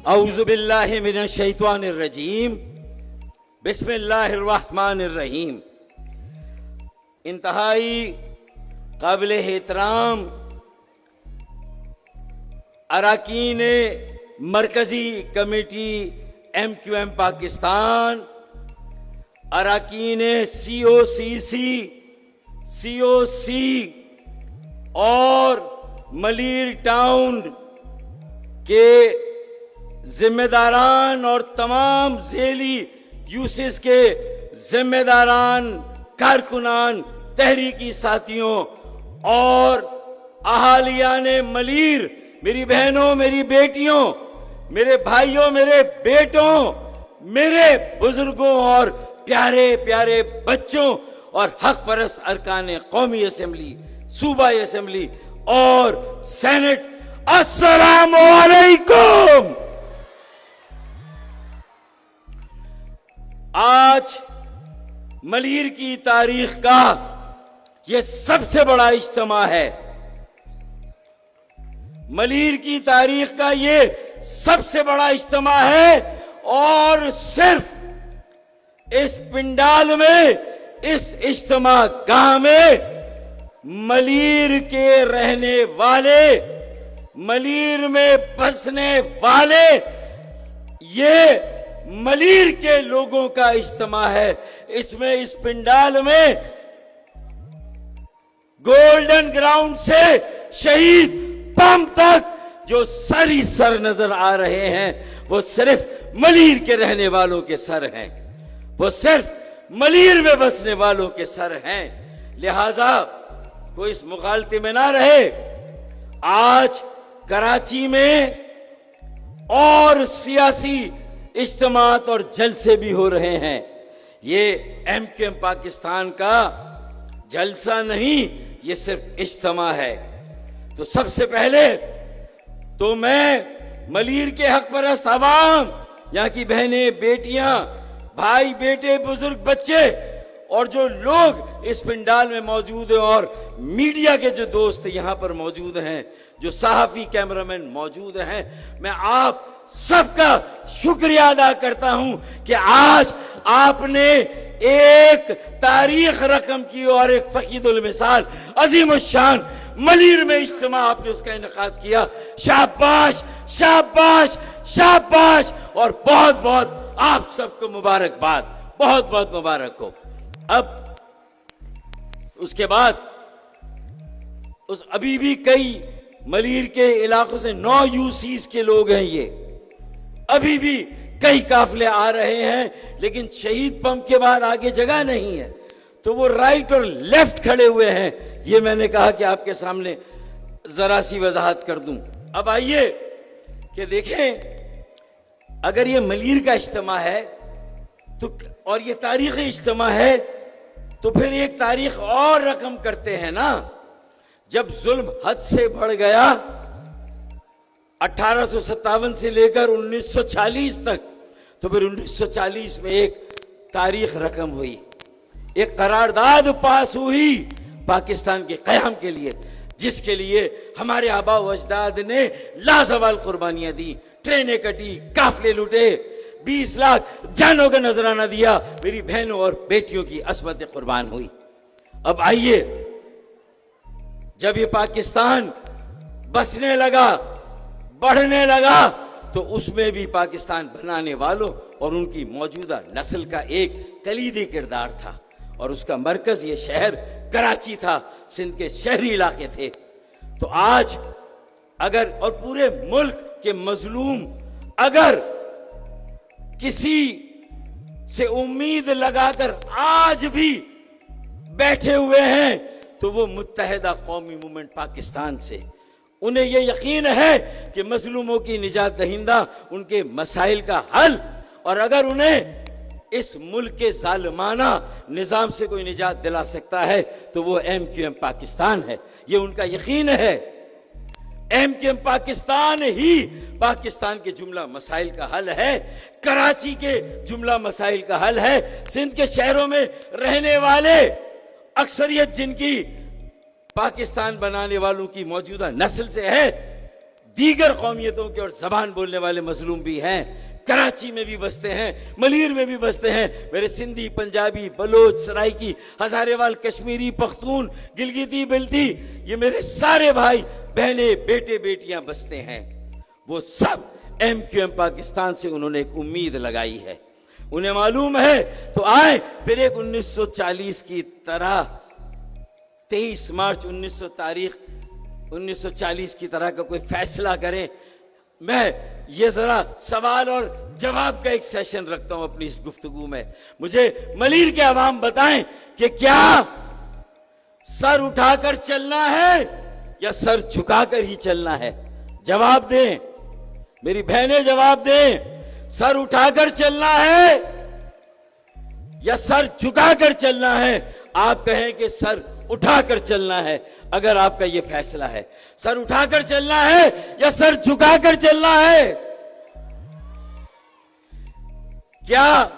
औज़ु बिल्लाहि मिनश शैतानिर रजीम, बिस्मिल्लाहिर रहमानिर रहीम। इंतहाई काबिल एहतराम अरकान मरकजी कमेटी MQM पाकिस्तान, अरकान COC और मलीर टाउन के जिम्मेदारान और तमाम झेली यूसिस के जिम्मेदारान, कारकुनान, तहरीकी साथियों और अहालियान मलीर, मेरी बहनों, मेरी बेटियों, मेरे भाइयों, मेरे बेटों, मेरे बुजुर्गों और प्यारे प्यारे बच्चों और हक परस्त अरकान कौमी असेंबली, सूबाई असेंबली और सेनेट, अस्सलामु अलैकुम। आज मलीर की तारीख का यह सबसे बड़ा इज्तिमा है। मलीर की तारीख का ये सबसे बड़ा इज्तिमा है और सिर्फ इस पिंडाल में, इस इज्तिमा गाह में मलीर के रहने वाले, मलीर में बसने वाले, ये मलीर के लोगों का इज्तिमा है। इसमें, इस पिंडाल में गोल्डन ग्राउंड से शहीद पंप तक जो सर ही सर नजर आ रहे हैं, वो सिर्फ मलीर के रहने वालों के सर हैं, वो सिर्फ मलीर में बसने वालों के सर हैं। लिहाजा कोई इस मुगालते में ना रहे। आज कराची में और सियासी इज्तिमात और जलसे भी हो रहे हैं। ये MQM पाकिस्तान का जलसा नहीं, ये सिर्फ इज्तिमा है। तो सबसे पहले तो मैं मलीर के हक परस्त अवाम, यहाँ की बहनें, बेटियां, भाई, बेटे, बुजुर्ग, बच्चे और जो लोग इस पिंडाल में मौजूद हैं और मीडिया के जो दोस्त यहाँ पर मौजूद हैं, जो सहाफी, कैमरामैन मौजूद हैं, मैं आप सबका शुक्रिया अदा करता हूं कि आज आपने एक तारीख रकम की और एक फकीदुल मिसाल अजीम शान मलीर में इज्तिमा आपने उसका इनेकाद किया। शाबाश, शाबाश, शाबाश और बहुत बहुत आप सबको मुबारकबाद, बहुत बहुत मुबारक हो। अब उसके बाद अभी भी कई मलीर के इलाकों से 9 UCs के लोग हैं, ये अभी भी कई काफले आ रहे हैं, लेकिन शहीद पंप के बाद आगे जगह नहीं है, तो वो राइट और लेफ्ट खड़े हुए हैं। ये मैंने कहा कि आपके सामने जरा सी वजाहत कर दूं। अब आइए कि देखें, अगर ये मलीर का इज्तिमा है तो और ये तारीखी इज्तिमा है, तो फिर एक तारीख और रकम करते हैं ना। जब जुल्म हद से बढ़ गया 1857 से लेकर 1940 तक, तो फिर 1940 में एक तारीख रकम हुई, एक करारदाद पास हुई पाकिस्तान के क़याम के लिए, जिसके लिए हमारे आबा व अजदाद ने लाजवाल कुर्बानियां दी, ट्रेनें कटी, काफले लूटे, 20 लाख जानों का नजराना दिया, मेरी बहनों और बेटियों की असमत कुर्बान हुई। अब आइए, जब ये पाकिस्तान बसने लगा, बढ़ने लगा, तो उसमें भी पाकिस्तान बनाने वालों और उनकी मौजूदा नस्ल का एक कलीदी किरदार था और उसका मरकज ये शहर कराची था, सिंध के शहरी इलाके थे। तो आज अगर, और पूरे मुल्क के मजलूम अगर किसी से उम्मीद लगाकर आज भी बैठे हुए हैं, तो वो मुत्तहिदा कौमी मूवमेंट पाकिस्तान से। उन्हें यह यकीन है कि मजलूमों की निजात दहिंदा, उनके मसाइल का हल, और अगर उन्हें इस मुल्क के जालिमाना निजाम से कोई निजात दिला सकता है तो वो MQM पाकिस्तान है। ये उनका यकीन है। MQM पाकिस्तान ही पाकिस्तान के जुमला मसाइल का हल है, कराची के जुमला मसाइल का हल है। सिंध के शहरों में रहने वाले अक्सरियत जिनकी पाकिस्तान बनाने वालों की मौजूदा नस्ल से है, दीगर कौमियतों के और जबान बोलने वाले मजलूम भी हैं। कराची में भी बसते हैं, मलीर में भी बसते हैं। मेरे सिंधी, पंजाबी, बलोच, सराइकी, हजारेवाल, कश्मीरी, पख्तून, गिलगिती, बिल्ती, ये मेरे सारे भाई बहने, बेटे, बेटियां बसते हैं। वो सब MQM पाकिस्तान से उन्होंने एक उम्मीद लगाई है। उन्हें मालूम है तो आए, फिर एक 1940 की तरह 23 मार्च 1940 की तरह का कोई फैसला करें। मैं ये जरा सवाल और जवाब का एक सेशन रखता हूं अपनी इस गुफ्तगू में। मुझे मलीर के अवाम बताएं कि क्या सर उठाकर चलना है या सर झुकाकर ही चलना है? जवाब दें मेरी बहनें, जवाब दें। सर उठाकर चलना है या सर झुकाकर चलना है? आप कहें कि सर उठाकर चलना है। अगर आपका यह फैसला है, सर उठाकर चलना है या सर झुकाकर चलना है? क्या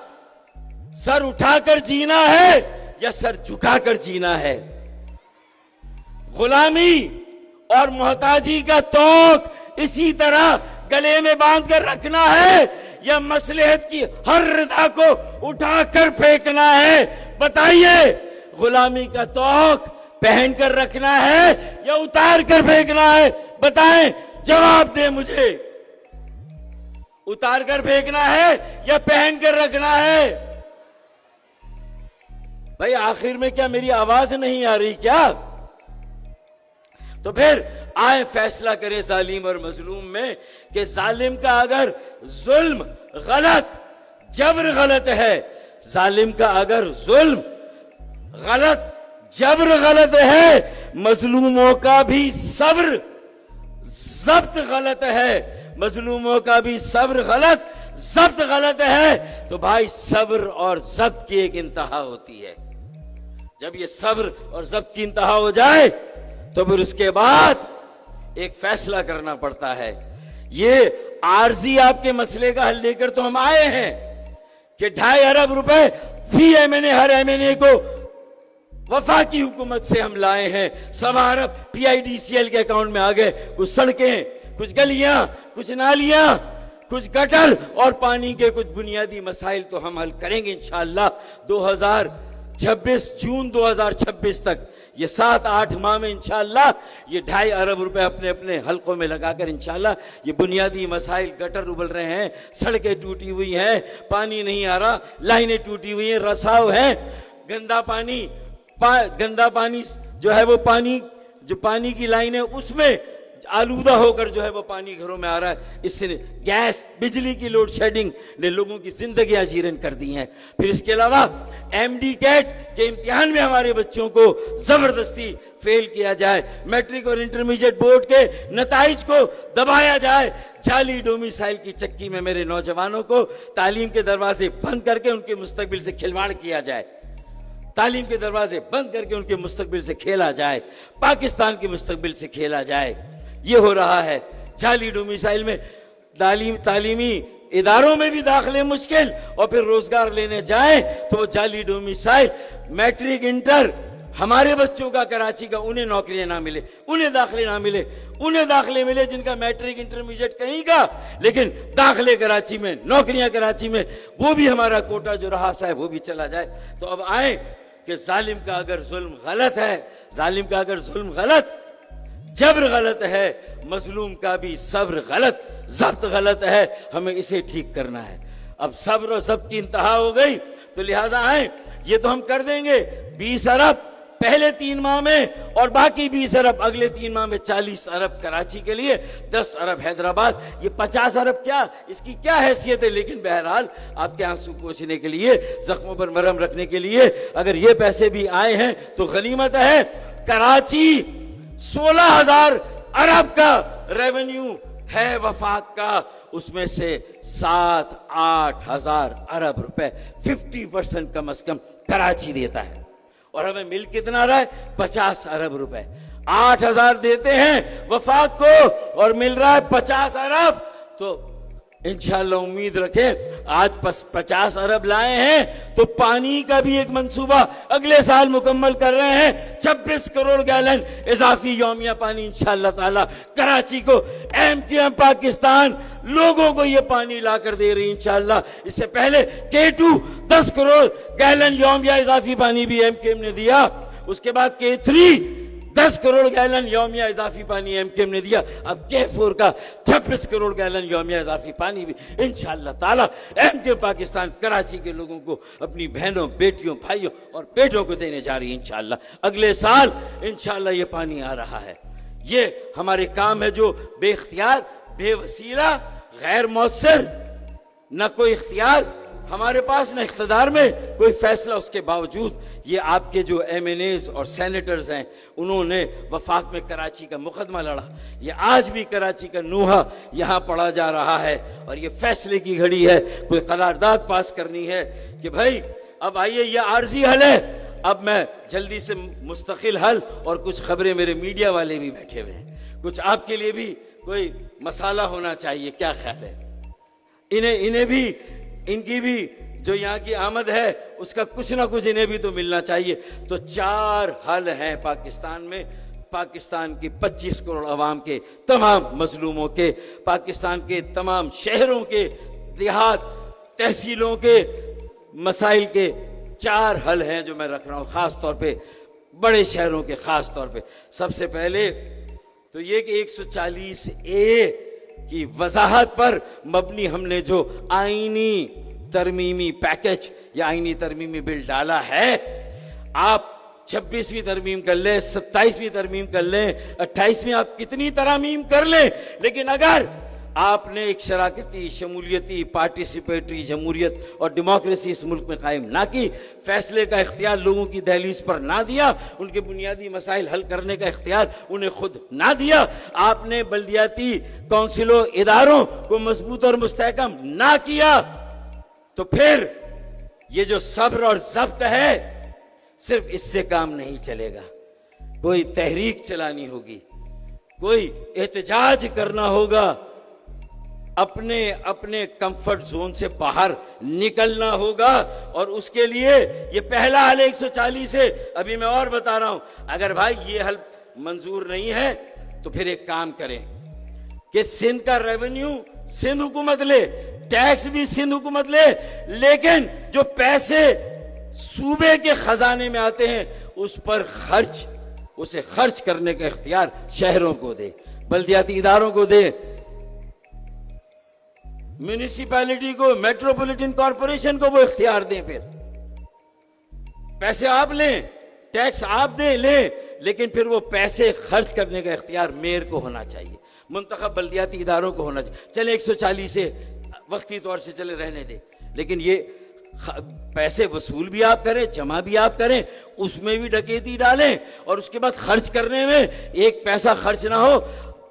सर उठाकर जीना है या सर झुकाकर जीना है? गुलामी और मोहताजी का तोक इसी तरह गले में बांध कर रखना है या मसलहत की हर रदा को उठाकर फेंकना है? बताइए, गुलामी का तोक पहन कर रखना है या उतार कर फेंकना है? बताएं, जवाब दें मुझे। उतार कर फेंकना है या पहन कर रखना है? भाई आखिर में क्या मेरी आवाज नहीं आ रही क्या? तो फिर आए फैसला करें जालिम और मजलूम में कि जालिम का अगर जुल्म गलत, जबर गलत है, जालिम का अगर जुल्म गलत, जबर गलत है, मजलूमों का भी सब्र जब्त गलत है, मजलूमों का भी सब्र गलत, जब्त गलत है, तो भाई सब्र और जब्त की एक इंतहा होती है। जब ये सब्र और जब्त की इंतहा हो जाए तो फिर उसके बाद एक फैसला करना पड़ता है। ये आरजी आपके मसले का हल लेकर तो हम आए हैं कि 2.5 अरब रुपए फी MNA हर MNA को वफाकी हुकूमत से हम लाए हैं। 1.25 अरब PIDCL के अकाउंट में आ गए। कुछ सड़कें, कुछ गलियां, कुछ नालियां, कुछ गटर और पानी के कुछ बुनियादी मसाइल तो हम हल करेंगे इंशाअल्लाह। 2026 जून 2026 तक, ये 7-8 माह में इंशाअल्लाह ये 2.5 अरब रुपए अपने अपने हलकों में लगाकर इंशाअल्लाह ये बुनियादी मसाइल, गटर उबल रहे हैं, सड़कें टूटी हुई हैं, पानी नहीं आ रहा, लाइनें टूटी हुई हैं, रसाव है, गंदा पानी जो है वो पानी, जो पानी की लाइन है उसमें आलूदा होकर जो है वो पानी घरों में आ रहा है। इससे गैस, बिजली की लोड शेडिंग ने लोगों की जिंदगियां जीरन कर दी हैं। फिर इसके अलावा MD कैट के इम्तिहान में हमारे बच्चों को जबरदस्ती फेल किया जाए, मैट्रिक और इंटरमीडिएट बोर्ड के नताइज को दबाया जाए, जाली डोमिसाइल की चक्की में मेरे नौजवानों को तालीम के दरवाजे बंद करके उनके मुस्तकबिल से खिलवाड़ किया जाए, तालीम के दरवाजे बंद करके उनके मुस्तकबिल से खेला जाए, पाकिस्तान के मुस्तकबिल से खेला जाए। ये हो रहा है। जाली डोमिसाइल में तालीमी इदारों में भी दाखिले मुश्किल, और फिर रोजगार लेने जाए तो वो जाली डोमिसाइल, मैट्रिक, इंटर, हमारे बच्चों का कराची का, उन्हें नौकरियां ना मिले, उन्हें दाखिले ना मिले, उन्हें दाखिले मिले जिनका मैट्रिक इंटरमीडिएट कहीं का, लेकिन दाखिले कराची में, नौकरियां कराची में, वो भी हमारा कोटा जो रहा सा है वो भी चला जाए। तो अब आए कि जालिम का अगर जुल्म गलत है, जालिम का अगर जुल्म गलत, जबर गलत है, मजलूम का भी सब्र गलत, जब्त गलत है, हमें इसे ठीक करना है। अब सब्र और जब्त की इंतहा हो गई, तो लिहाजा आए, ये तो हम कर देंगे 20 अरब पहले 3 माह में और बाकी 20 अरब अगले 3 माह में, 40 अरब कराची के लिए, 10 अरब हैदराबाद, ये 50 अरब क्या, इसकी क्या हैसियत है? लेकिन बहरहाल आपके आंसू पोंछने के लिए, जख्मों पर मरहम रखने के लिए अगर ये पैसे भी आए हैं तो गनीमत है। कराची 16,000 अरब का रेवेन्यू है वफाक का, उसमें से 7-8 हजार अरब रुपए 50% कम से कम कराची देता है, और हमें मिल कितना रहा है? 50 अरब रुपए। 8,000 देते हैं वफाक को और मिल रहा है 50 अरब, तो इंशाअल्लाह उम्मीद रखें, आज 50 अरब लाए हैं तो पानी का भी एक मंसूबा अगले साल मुकम्मल कर रहे हैं। 26 करोड़ गैलन इजाफी यौमिया पानी इंशाअल्लाह ताला कराची को, एमक्यूएम पाकिस्तान लोगों को ये पानी ला कर दे रही इंशाअल्लाह। इससे पहले K2 10 करोड़ गैलन यौमिया इजाफी पानी भी एमक्यूएम ने दिया। उसके बाद K3 10 करोड़ गैलन यौमिया इजाफी पानी एमक्यूएम ने दिया। अब K4 का 26 करोड़ गैलन यौमिया इजाफी पानी भी इंशाअल्लाह ताला एमक्यूएम पाकिस्तान कराची के लोगों को, अपनी बहनों, बेटियों, भाइयों और बेटों को देने जा रही है इंशाअल्लाह। अगले साल इंशाअल्लाह ये पानी आ रहा है। ये हमारे काम है जो बेख्तियार, बेवसीला, गैर मौसर, न कोई इख्तियार हमारे पास, न इख्तिदार में कोई फैसला, उसके बावजूद ये आपके जो MNAs और सेनेटर्स हैं उन्होंने वफाक में कराची का मुकदमा लड़ा। ये आज भी कराची का नूहा यहाँ पढ़ा जा रहा है और ये फैसले की घड़ी है। कोई करारदाद पास करनी है कि भाई अब आइए, ये आर्जी हल है, अब मैं जल्दी से मुस्तकिल हल। और कुछ खबरें, मेरे मीडिया वाले भी बैठे हुए हैं, कुछ आपके लिए भी कोई मसाला होना चाहिए, क्या ख्याल है? इन्हें भी, इनकी भी जो यहाँ की आमद है उसका कुछ ना कुछ इन्हें भी तो मिलना चाहिए। तो 4 हल हैं पाकिस्तान में, पाकिस्तान की 25 करोड़ अवाम के, तमाम मजलूमों के, पाकिस्तान के तमाम शहरों के, देहात, तहसीलों के मसाइल के 4 हल हैं जो मैं रख रहा हूँ, खास तौर पे बड़े शहरों के खास तौर पे। सबसे पहले तो ये कि 140A की वजाहत पर मबनी हमने जो आईनी तरमीमी पैकेज या आईनी तरमीमी बिल डाला है, आप 26वीं तरमीम कर लें, 27वीं तरमीम कर लें, 28वीं आप कितनी तरमीम कर लें, लेकिन अगर आपने एक शराकती, शमूलियती, पार्टिसिपेटरी जमहूरियत और डेमोक्रेसी इस मुल्क में कायम ना की, फैसले का इख्तियार लोगों की दहलीज पर ना दिया, उनके बुनियादी मसाइल हल करने का इख्तियार उन्हें खुद ना दिया, आपने बल्दियाती काउंसिलों, इदारों को मजबूत और मुस्तहकम ना किया, तो फिर ये जो सब्र और ज़ब्त है, सिर्फ इससे काम नहीं चलेगा। कोई तहरीक चलानी होगी, कोई एहतजाज करना होगा, अपने अपने कंफर्ट जोन से बाहर निकलना होगा। और उसके लिए ये पहला हल 140 है। अभी मैं और बता रहा हूं, अगर भाई ये हल मंजूर नहीं है तो फिर एक काम करें कि सिंध का रेवेन्यू सिंध हुकूमत ले, टैक्स भी सिंध हुकूमत ले, लेकिन जो पैसे सूबे के खजाने में आते हैं उस पर उसे खर्च करने का इख्तियार शहरों को दे, बल्दियाती इदारों को दे, म्यूनिसिपैलिटी को, मेट्रोपॉलिटन कॉरपोरेशन को वो इख्तियार दें। फिर पैसे आप लें, टैक्स आप दें, लेकिन फिर वो पैसे खर्च करने का इख्तियार मेयर को होना चाहिए, मुंतखब बल्दियाती इदारों को होना चाहिए। चले 140 से वक्ती तौर से चले रहने दें, लेकिन ये पैसे वसूल भी आप करें, जमा भी आप करें, उसमें भी डकैती डालें और उसके बाद खर्च करने में एक पैसा खर्च ना हो।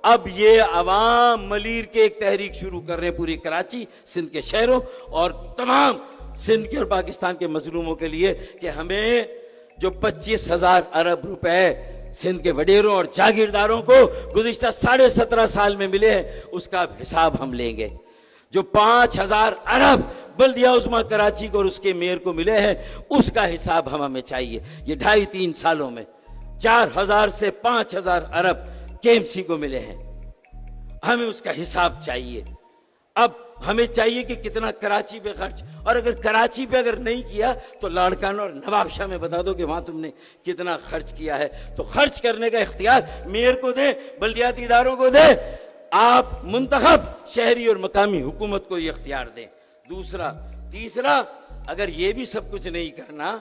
अब ये अवाम मलीर के एक तहरीक शुरू कर रहे हैं पूरी कराची, सिंध के शहरों और तमाम सिंध के और पाकिस्तान के मजलूमों के लिए कि हमें जो 25,000 अरब रुपए सिंध के वडेरों और जागीरदारों को गुज़िश्ता 17.5 साल में मिले हैं, उसका हिसाब हम लेंगे। जो 5,000 अरब बल्दिया उस्मा कराची को और उसके मेयर को मिले हैं, उसका हिसाब हमें चाहिए। ये 2.5-3 सालों में 4,000 से 5,000 अरब KMC को मिले हैं, हमें उसका हिसाब चाहिए। अब हमें चाहिए कि कितना कराची पे खर्च, और अगर कराची पे अगर नहीं किया तो लाड़काना और नवाबशाह में बता दो कि वहां तुमने कितना खर्च किया है। तो खर्च करने का इख्तियार मेयर को दे, बल्दियाती इदारों को दे, आप मुंतखब शहरी और मकामी हुकूमत को ये इख्तियार दें। दूसरा, तीसरा, अगर ये भी सब कुछ नहीं करना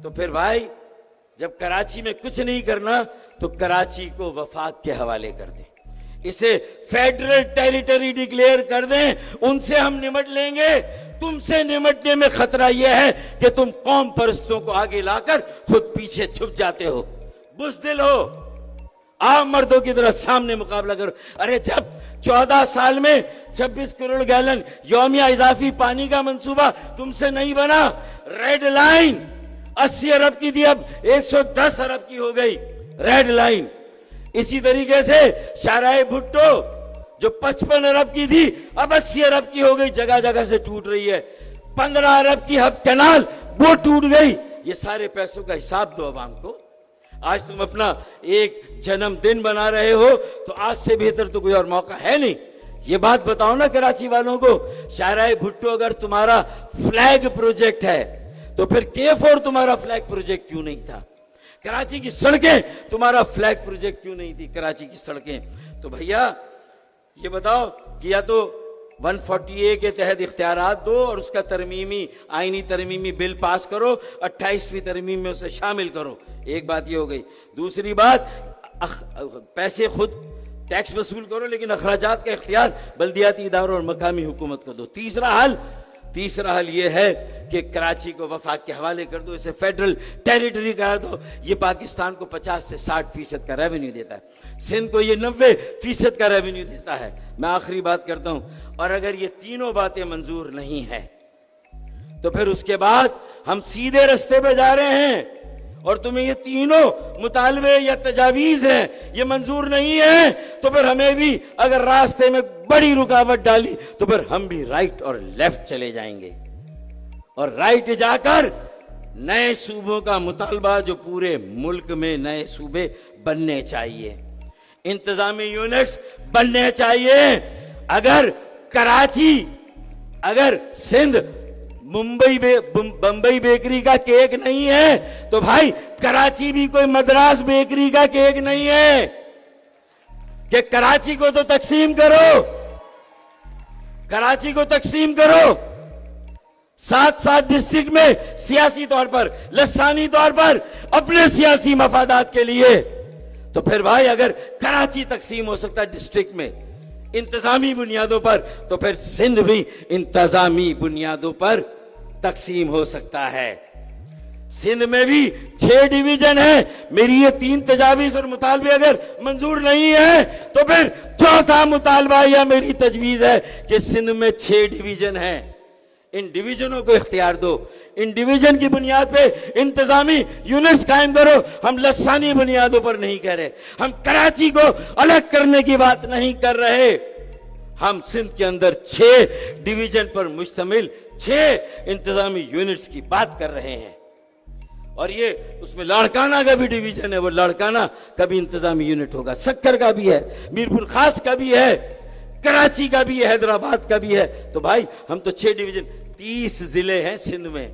तो फिर भाई जब कराची में कुछ नहीं करना तो कराची को वफाक के हवाले कर दें, इसे फेडरल टेरिटरी डिक्लेयर कर दें, उनसे हम निमट लेंगे। तुमसे निमटने में खतरा यह है कि तुम कौम परस्तों को आगे लाकर खुद पीछे छुप जाते हो, बुज़दिल हो, आप मर्दों की तरह सामने मुकाबला करो। अरे जब 14 साल में 26 करोड़ गैलन यौमिया इजाफी पानी का मंसूबा तुमसे नहीं बना, रेड लाइन 80 अरब की थी, अब 110 अरब की हो गई रेड लाइन। इसी तरीके से शाहराह भुट्टो जो 55 अरब की थी अब 80 अरब की हो गई, जगह जगह से टूट रही है। 15 अरब की हब कैनाल वो टूट गई। ये सारे पैसों का हिसाब दो अवाम को। आज तुम अपना एक जन्मदिन बना रहे हो तो आज से बेहतर तो कोई और मौका है नहीं। ये बात बताओ ना कराची वालों को। शाहराह भुट्टो अगर तुम्हारा फ्लैग प्रोजेक्ट है तो फिर K4 तुम्हारा फ्लैग प्रोजेक्ट क्यों नहीं था? कराची की सड़कें तुम्हारा फ्लैग प्रोजेक्ट क्यों नहीं थी? कराची की सड़कें तो भैया ये बताओ कि या तो 140A के तहत इख्तियारात दो और उसका आईनी तरमीमी बिल पास करो, 28वीं तरमीम में उसे शामिल करो। एक बात ये हो गई। दूसरी बात, पैसे खुद टैक्स वसूल करो लेकिन अखराजात का इख्तियार बल्दियाती इदारों और मकामी हुकूमत को दो। तीसरा हल ये है कि कराची को वफाक के हवाले कर दो, इसे फेडरल टेरिटरी करा दो। ये पाकिस्तान को 50 से 60% का रेवेन्यू देता है, सिंध को ये 90% का रेवेन्यू देता है। मैं आखिरी बात करता हूं, और अगर ये तीनों बातें मंजूर नहीं है तो फिर उसके बाद हम सीधे रास्ते पे जा रहे हैं और तुम्हें ये तीनों मुतालबे या तजावीज हैं ये मंजूर नहीं है तो फिर हमें भी अगर रास्ते में बड़ी रुकावट डाली तो फिर हम भी राइट और लेफ्ट चले जाएंगे। और राइट जाकर नए सूबों का मुतालबा, जो पूरे मुल्क में नए सूबे बनने चाहिए, इंतजामी यूनिट्स बनने चाहिए। अगर कराची, अगर सिंध बंबई बेकरी का केक नहीं है तो भाई कराची भी कोई मद्रास बेकरी का केक नहीं है कि कराची को तो तकसीम करो, कराची को तकसीम करो। 7 डिस्ट्रिक्ट में सियासी तौर पर, लसानी तौर पर अपने सियासी मफादात के लिए, तो फिर भाई अगर कराची तकसीम हो सकता है डिस्ट्रिक्ट में इंतजामी बुनियादों पर, तो फिर सिंध भी इंतजामी बुनियादों पर तकसीम हो सकता है। सिंध में भी 6 डिवीजन है। मेरी ये 3 तजावीज और मुतालबे अगर मंजूर नहीं है तो फिर चौथा मुतालबा या मेरी तजवीज है कि सिंध में 6 डिवीजन है। इन डिवीजनों को इख्तियार दो, इन डिवीजन की बुनियाद पे इंतजामी यूनिट्स कायम करो। हम लसानी बुनियादों पर नहीं कह रहे, हम कराची को अलग करने की बात नहीं कर रहे। हम सिंध के अंदर 6 डिवीजन पर मुश्तमिल 6 इंतजामी यूनिट्स की बात कर रहे हैं। और ये उसमें लाड़काना का भी डिवीजन है, वो लाड़काना का भी इंतजामी यूनिट होगा, सक्कर का भी है, मीरपुर खास का भी है, कराची का भी है, हैदराबाद का भी है। तो भाई हम तो 6 डिवीजन, 30 जिले हैं सिंध में,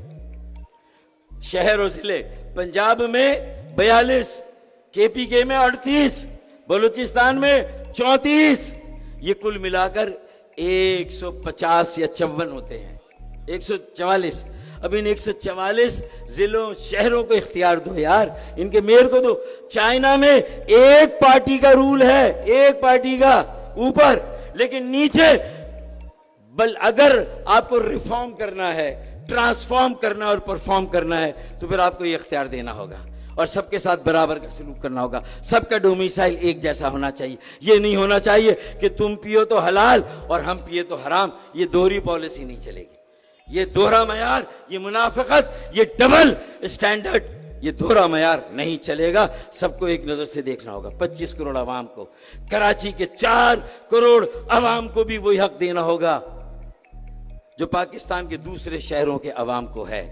शहर और जिले। पंजाब में 42, KPK में 38, बलूचिस्तान में 34, ये कुल मिलाकर 150 या 54 होते हैं, 144। अब इन 144 जिलों शहरों को इख्तियार दो यार, इनके मेयर को दो। चाइना में एक पार्टी का रूल है, एक पार्टी का ऊपर, लेकिन नीचे अगर आपको रिफॉर्म करना है, ट्रांसफॉर्म करना और परफॉर्म करना है तो फिर आपको ये इख्तियार देना होगा और सबके साथ बराबर का सलूक करना होगा। सबका डोमिसाइल एक जैसा होना चाहिए। ये नहीं होना चाहिए कि तुम पियो तो हलाल और हम पिए तो हराम। ये दोहरी पॉलिसी नहीं चलेगी, ये दोहरा मयार, ये मुनाफिकत, ये डबल स्टैंडर्ड, ये दोहरा मयार नहीं चलेगा। सबको एक नजर से देखना होगा। 25 करोड़ आवाम को, कराची के 4 करोड़ आवाम को भी वही हक देना होगा जो पाकिस्तान के दूसरे शहरों के आवाम को है।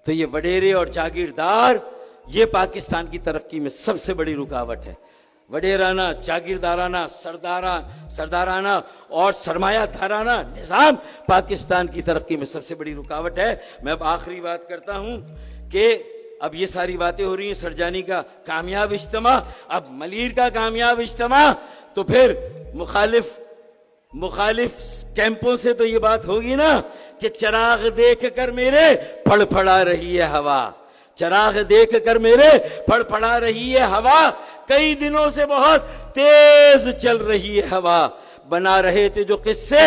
तो ये वडेरे और जागीरदार, ये पाकिस्तान की तरक्की में सबसे बड़ी रुकावट है। वडेराना, जागीरदाराना, सरदाराना और सरमायादाराना निज़ाम पाकिस्तान की तरक्की में सबसे बड़ी रुकावट है। मैं अब आखिरी बात करता हूं कि अब ये सारी बातें हो रही हैं, सरजानी का कामयाब इज्तिमा, अब मलीर का कामयाब इज्तिमा, तो फिर मुखालिफ कैंपों से तो ये बात होगी ना कि चिराग देख कर मेरे फड़फड़ा रही है हवा, चिराग देख कर मेरे फड़फड़ा रही है हवा, कई दिनों से बहुत तेज चल रही है हवा। बना रहे थे जो किस्से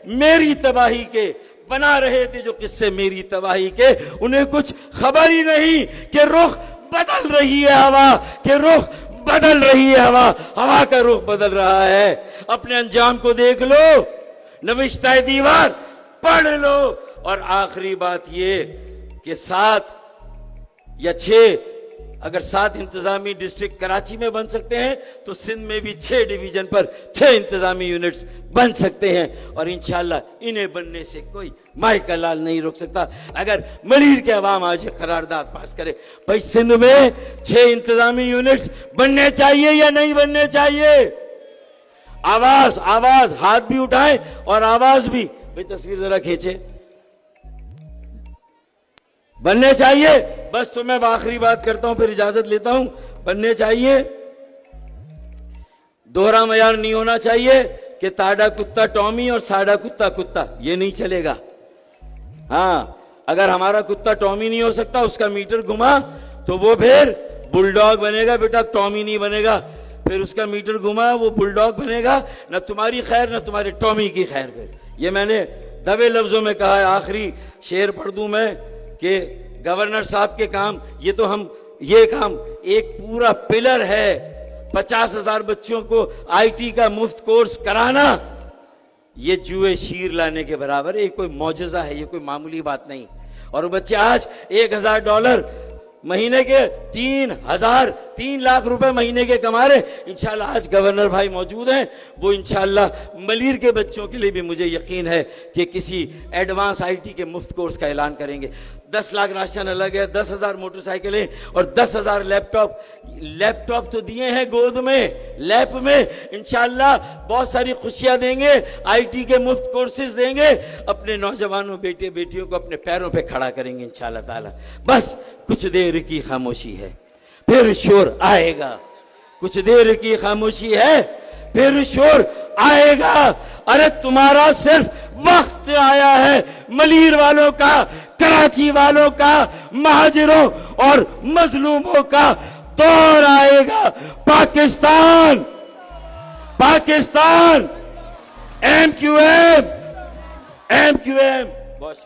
मेरी तबाही के, बना रहे थे जो किस्से मेरी तबाही के, उन्हें कुछ खबर ही नहीं कि रुख बदल रही है हवा, कि रुख बदल रही है हवा, हवा का रुख बदल रहा है। अपने अंजाम को देख लो, नविश्ता दीवार पढ़ लो। और आखिरी बात ये कि 7 या 6 अगर 7 इंतजामी डिस्ट्रिक्ट कराची में बन सकते हैं तो सिंध में भी 6 डिवीजन पर 6 इंतजामी यूनिट्स बन सकते हैं। और इंशाल्लाह इन्हें बनने से कोई माई का लाल नहीं रोक सकता। अगर मलीर के अवाम आज ये करारदाद पास करे, भाई सिंध में 6 इंतजामी यूनिट्स बनने चाहिए या नहीं बनने चाहिए? आवाज आवाज, हाथ भी उठाएं और आवाज भी। भाई तस्वीर जरा खींचे। बनने चाहिए। बस तो मैं आखिरी बात करता हूं, फिर इजाजत लेता हूं। बनने चाहिए। दोहरा मयार नहीं होना चाहिए कि ताड़ा कुत्ता टॉमी और साड़ा कुत्ता कुत्ता, ये नहीं चलेगा। हाँ, अगर हमारा कुत्ता टॉमी नहीं हो सकता, उसका मीटर घुमा तो वो फिर बुलडॉग बनेगा बेटा, टॉमी नहीं बनेगा। फिर उसका मीटर घुमा वो बुलडॉग बनेगा, ना तुम्हारी खैर ना तुम्हारे टॉमी की खैर। फिर ये मैंने दबे लफ्जों में कहा है। आखिरी शेर पढ़ दूं मैं कि गवर्नर साहब के काम, ये काम एक पूरा पिलर है। 50,000 बच्चों को आईटी का मुफ्त कोर्स कराना, ये जुए शीर लाने के बराबर है। ये कोई मौजज़ा है, ये कोई मामूली बात नहीं। और वो बच्चे आज $1,000 महीने के 3 लाख रुपए महीने के कमा रहे। इंशाल्लाह आज गवर्नर भाई मौजूद हैं, वो इंशाल्लाह मलीर के बच्चों के लिए भी मुझे यकीन है कि किसी एडवांस आईटी के मुफ्त कोर्स का ऐलान करेंगे। 10 लाख राशन अलग है, 10,000 मोटरसाइकिलें और 10,000 लैपटॉप तो दिए हैं गोद में, लैब में। इंशाल्लाह बहुत सारी खुशियां देंगे, आईटी के मुफ्त कोर्सेज देंगे, अपने नौजवानों बेटे बेटियों को अपने पैरों पे खड़ा करेंगे इंशाल्लाह ताला। बस कुछ देर की खामोशी है, फिर शोर आएगा। कुछ देर की खामोशी है, फिर शोर आएगा। अरे तुम्हारा सिर्फ वक्त आया है, मलीर वालों का, कराची वालों का, महाजिरों और मजलूमों का दौर आएगा। पाकिस्तान MQM बहुत